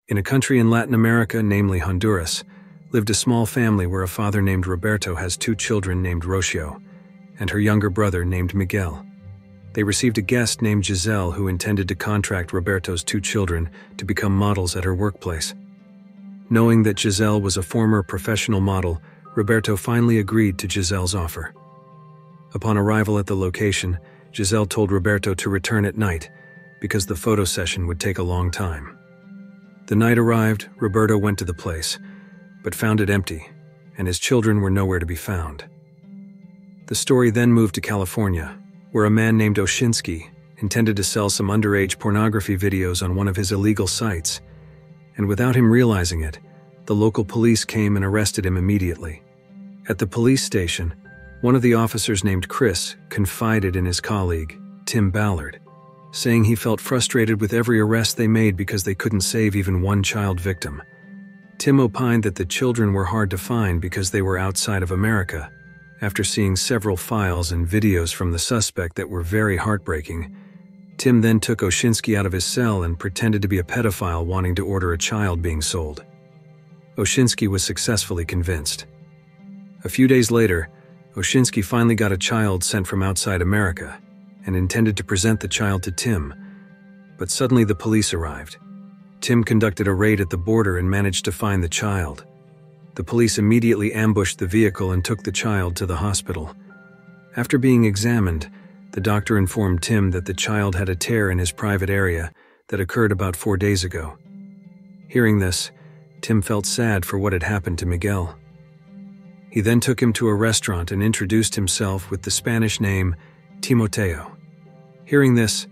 In a country in Latin America, namely Honduras, lived a small family where a father named Roberto has 2 children named Rocio, and her younger brother named Miguel. They received a guest named Giselle who intended to contract Roberto's 2 children to become models at her workplace. Knowing that Giselle was a former professional model, Roberto finally agreed to Giselle's offer. Upon arrival at the location, Giselle told Roberto to return at night because the photo session would take a long time. The night arrived, Roberto went to the place, but found it empty, and his children were nowhere to be found. The story then moved to California, where a man named Oshinsky intended to sell some underage pornography videos on one of his illegal sites, and without him realizing it, the local police came and arrested him immediately. At the police station, one of the officers named Chris confided in his colleague, Tim Ballard, saying he felt frustrated with every arrest they made because they couldn't save even one child victim. Tim opined that the children were hard to find because they were outside of America. After seeing several files and videos from the suspect that were very heartbreaking, Tim then took Oshinsky out of his cell and pretended to be a pedophile wanting to order a child being sold. Oshinsky was successfully convinced. A few days later, Oshinsky finally got a child sent from outside America and intended to present the child to Tim, but suddenly the police arrived. Tim conducted a raid at the border and managed to find the child. The police immediately ambushed the vehicle and took the child to the hospital. After being examined, the doctor informed Tim that the child had a tear in his private area that occurred about 4 days ago. Hearing this, Tim felt sad for what had happened to Miguel. He then took him to a restaurant and introduced himself with the Spanish name Timoteo. Hearing this,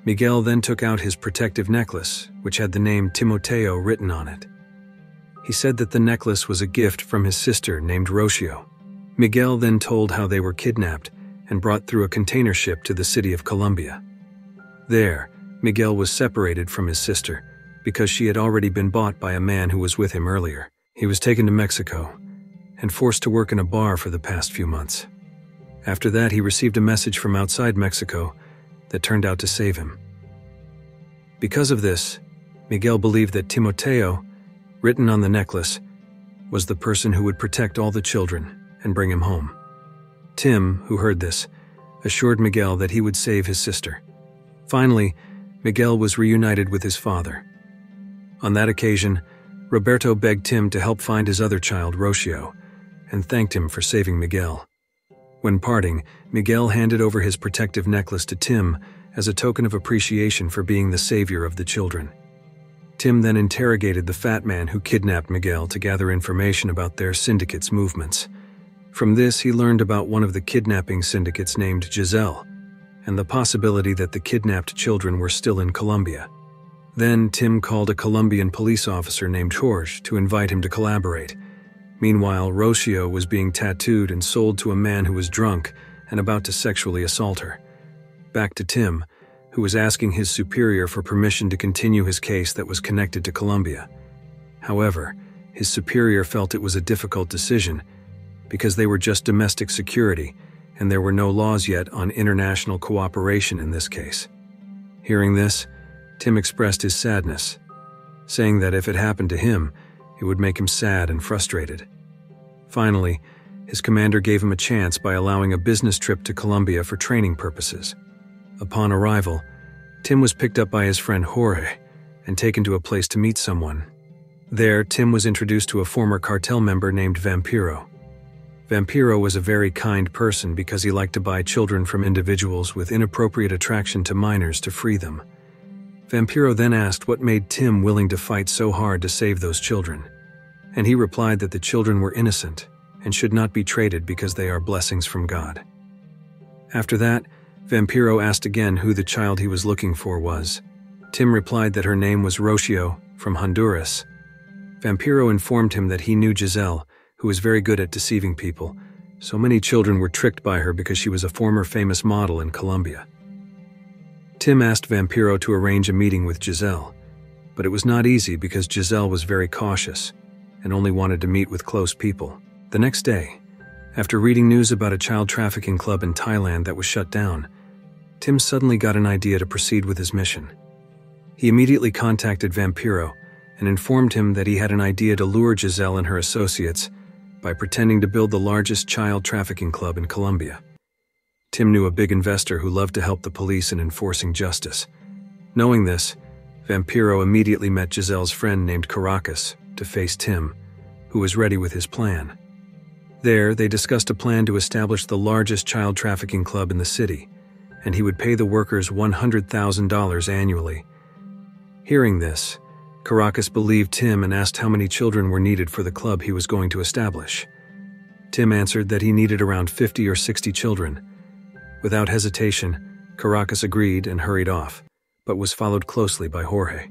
Miguel then took out his protective necklace, which had the name Timoteo written on it. He said that the necklace was a gift from his sister named Rocio. Miguel then told how they were kidnapped and brought through a container ship to the city of Colombia. There, Miguel was separated from his sister because she had already been bought by a man who was with him earlier. He was taken to Mexico and forced to work in a bar for the past few months. After that, he received a message from outside Mexico that turned out to save him. Because of this, Miguel believed that Timoteo, written on the necklace, was the person who would protect all the children and bring him home. Tim, who heard this, assured Miguel that he would save his sister. Finally, Miguel was reunited with his father. On that occasion, Roberto begged Tim to help find his other child, Rocio, and thanked him for saving Miguel. When parting, Miguel handed over his protective necklace to Tim as a token of appreciation for being the savior of the children. Tim then interrogated the fat man who kidnapped Miguel to gather information about their syndicate's movements. From this, he learned about one of the kidnapping syndicates named Giselle, and the possibility that the kidnapped children were still in Colombia. Then Tim called a Colombian police officer named Jorge to invite him to collaborate. Meanwhile, Rocio was being tattooed and sold to a man who was drunk and about to sexually assault her. Back to Tim, who was asking his superior for permission to continue his case that was connected to Colombia. However, his superior felt it was a difficult decision because they were just domestic security and there were no laws yet on international cooperation in this case. Hearing this, Tim expressed his sadness, saying that if it happened to him, it would make him sad and frustrated. Finally, his commander gave him a chance by allowing a business trip to Colombia for training purposes. Upon arrival, Tim was picked up by his friend Jorge and taken to a place to meet someone. There, Tim was introduced to a former cartel member named Vampiro. Vampiro was a very kind person because he liked to buy children from individuals with inappropriate attraction to minors to free them. Vampiro then asked what made Tim willing to fight so hard to save those children, and he replied that the children were innocent and should not be traded because they are blessings from God. After that, Vampiro asked again who the child he was looking for was. Tim replied that her name was Rocio from Honduras. Vampiro informed him that he knew Giselle, who was very good at deceiving people, so many children were tricked by her because she was a former famous model in Colombia. Tim asked Vampiro to arrange a meeting with Giselle, but it was not easy because Giselle was very cautious and only wanted to meet with close people. The next day, after reading news about a child trafficking club in Thailand that was shut down, Tim suddenly got an idea to proceed with his mission. He immediately contacted Vampiro and informed him that he had an idea to lure Giselle and her associates by pretending to build the largest child trafficking club in Colombia. Tim knew a big investor who loved to help the police in enforcing justice. Knowing this, Vampiro immediately met Giselle's friend named Caracas to face Tim, who was ready with his plan. There, they discussed a plan to establish the largest child trafficking club in the city, and he would pay the workers $100,000 annually. Hearing this, Caracas believed Tim and asked how many children were needed for the club he was going to establish. Tim answered that he needed around 50 or 60 children. Without hesitation, Caracas agreed and hurried off, but was followed closely by Jorge.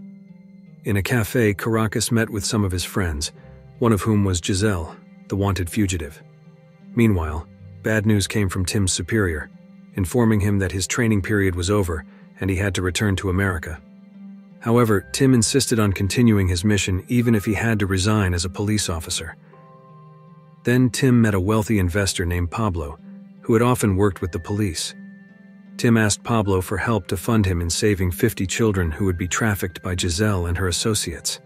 In a cafe, Caracas met with some of his friends, one of whom was Giselle, the wanted fugitive. Meanwhile, bad news came from Tim's superior, informing him that his training period was over and he had to return to America. However, Tim insisted on continuing his mission even if he had to resign as a police officer. Then Tim met a wealthy investor named Pablo, who had often worked with the police. Tim asked Pablo for help to fund him in saving 50 children who would be trafficked by Giselle and her associates.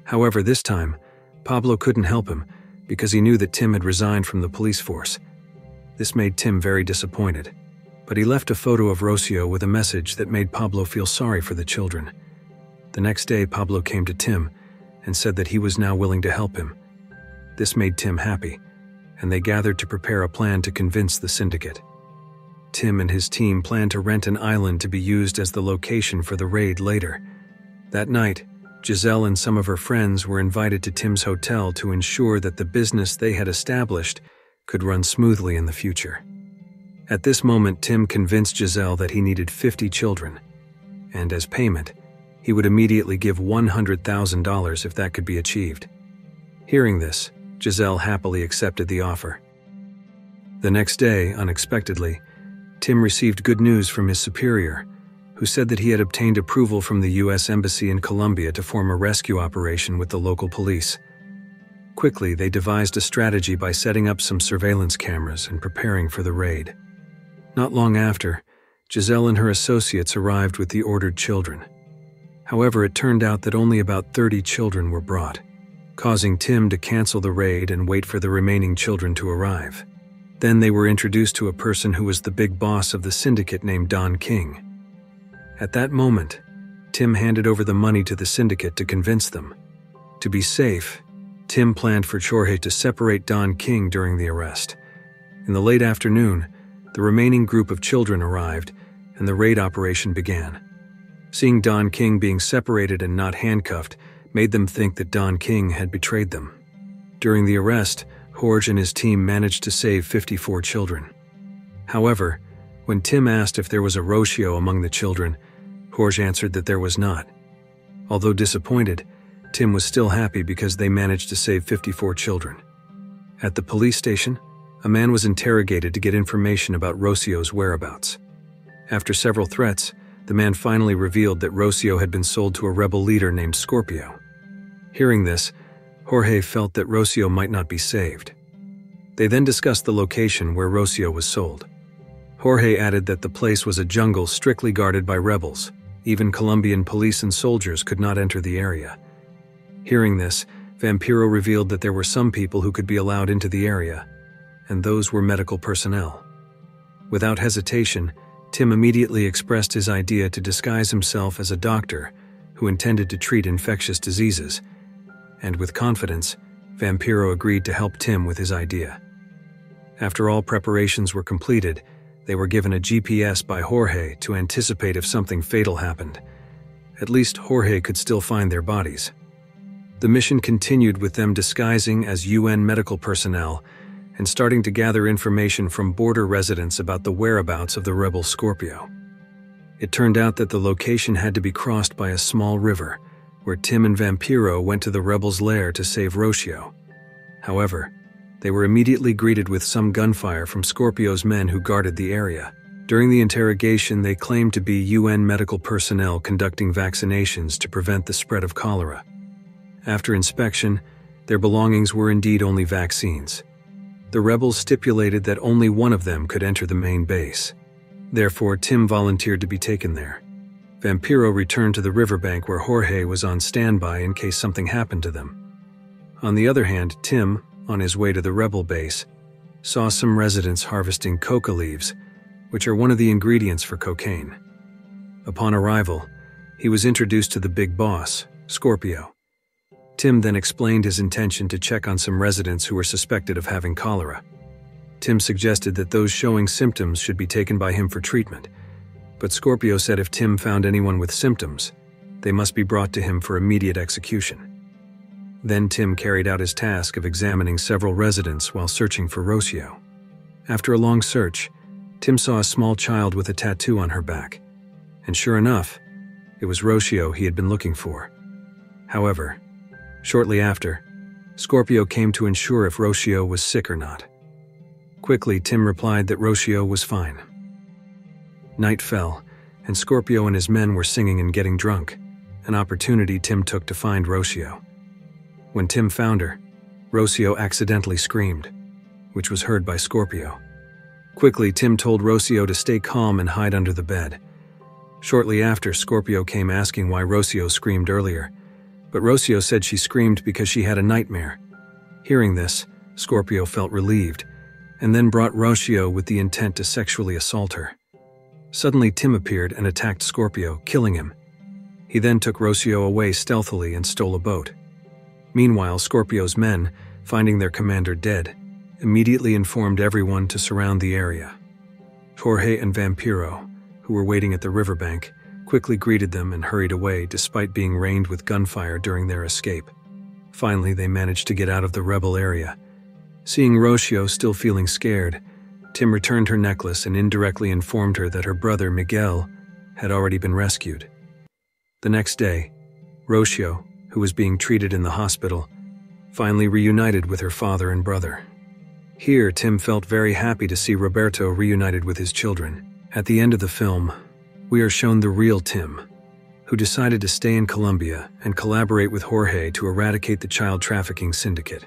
However, this time, Pablo couldn't help him because he knew that Tim had resigned from the police force. This made Tim very disappointed, but he left a photo of Rocio with a message that made Pablo feel sorry for the children. The next day, Pablo came to Tim and said that he was now willing to help him. This made Tim happy, and they gathered to prepare a plan to convince the syndicate. Tim and his team planned to rent an island to be used as the location for the raid later. That night, Giselle and some of her friends were invited to Tim's hotel to ensure that the business they had established could run smoothly in the future. At this moment, Tim convinced Giselle that he needed 50 children, and as payment, he would immediately give $100,000 if that could be achieved. Hearing this, Giselle happily accepted the offer. The next day, unexpectedly, Tim received good news from his superior, who said that he had obtained approval from the U.S. Embassy in Colombia to form a rescue operation with the local police. Quickly, they devised a strategy by setting up some surveillance cameras and preparing for the raid. Not long after, Giselle and her associates arrived with the ordered children. However, it turned out that only about 30 children were brought, causing Tim to cancel the raid and wait for the remaining children to arrive. Then they were introduced to a person who was the big boss of the syndicate named Don King. At that moment, Tim handed over the money to the syndicate to convince them. To be safe, Tim planned for Jorge to separate Don King during the arrest. In the late afternoon, the remaining group of children arrived, and the raid operation began. Seeing Don King being separated and not handcuffed made them think that Don King had betrayed them. During the arrest, Jorge and his team managed to save 54 children. However, when Tim asked if there was a Rocio among the children, Jorge answered that there was not. Although disappointed, Tim was still happy because they managed to save 54 children. At the police station, a man was interrogated to get information about Rocio's whereabouts. After several threats, the man finally revealed that Rocio had been sold to a rebel leader named Scorpio. Hearing this, Jorge felt that Rocio might not be saved. They then discussed the location where Rocio was sold. Jorge added that the place was a jungle strictly guarded by rebels. Even Colombian police and soldiers could not enter the area. Hearing this, Vampiro revealed that there were some people who could be allowed into the area, and those were medical personnel. Without hesitation, Tim immediately expressed his idea to disguise himself as a doctor who intended to treat infectious diseases, and with confidence, Vampiro agreed to help Tim with his idea. After all preparations were completed, they were given a GPS by Jorge to anticipate if something fatal happened. At least Jorge could still find their bodies. The mission continued with them disguising as UN medical personnel and starting to gather information from border residents about the whereabouts of the rebel Scorpio. It turned out that the location had to be crossed by a small river, where Tim and Vampiro went to the rebels' lair to save Rocio. However, they were immediately greeted with some gunfire from Scorpio's men who guarded the area. During the interrogation, they claimed to be UN medical personnel conducting vaccinations to prevent the spread of cholera. After inspection, their belongings were indeed only vaccines. The rebels stipulated that only one of them could enter the main base. Therefore, Tim volunteered to be taken there. Vampiro returned to the riverbank where Jorge was on standby in case something happened to them. On the other hand, Tim, on his way to the rebel base, saw some residents harvesting coca leaves, which are one of the ingredients for cocaine. Upon arrival, he was introduced to the big boss, Scorpio. Tim then explained his intention to check on some residents who were suspected of having cholera. Tim suggested that those showing symptoms should be taken by him for treatment, but Scorpio said if Tim found anyone with symptoms, they must be brought to him for immediate execution. Then Tim carried out his task of examining several residents while searching for Rocio. After a long search, Tim saw a small child with a tattoo on her back, and sure enough, it was Rocio he had been looking for. However, shortly after, Scorpio came to ensure if Rocio was sick or not. Quickly, Tim replied that Rocio was fine. Night fell, and Scorpio and his men were singing and getting drunk, an opportunity Tim took to find Rocio. When Tim found her, Rocio accidentally screamed, which was heard by Scorpio. Quickly, Tim told Rocio to stay calm and hide under the bed. Shortly after, Scorpio came asking why Rocio screamed earlier, but Rocio said she screamed because she had a nightmare. Hearing this, Scorpio felt relieved, and then brought Rocio with the intent to sexually assault her. Suddenly, Tim appeared and attacked Scorpio, killing him. He then took Rocio away stealthily and stole a boat. Meanwhile, Scorpio's men, finding their commander dead, immediately informed everyone to surround the area. Jorge and Vampiro, who were waiting at the riverbank, quickly greeted them and hurried away despite being rained with gunfire during their escape. Finally, they managed to get out of the rebel area. Seeing Rocio still feeling scared, Tim returned her necklace and indirectly informed her that her brother, Miguel, had already been rescued. The next day, Rocio, who was being treated in the hospital, finally reunited with her father and brother. Here, Tim felt very happy to see Roberto reunited with his children. At the end of the film, we are shown the real Tim, who decided to stay in Colombia and collaborate with Jorge to eradicate the child trafficking syndicate.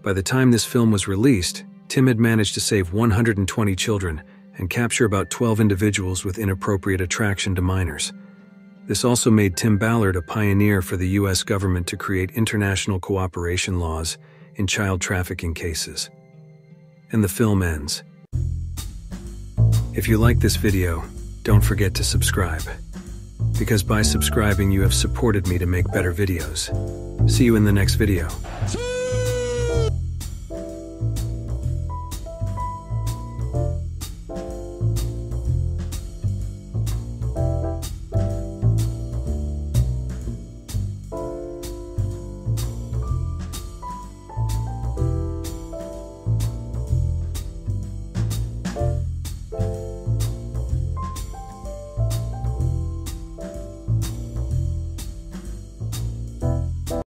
By the time this film was released, Tim had managed to save 120 children and capture about 12 individuals with inappropriate attraction to minors. This also made Tim Ballard a pioneer for the U.S. government to create international cooperation laws in child trafficking cases. And the film ends. If you like this video, don't forget to subscribe, because by subscribing you have supported me to make better videos. See you in the next video.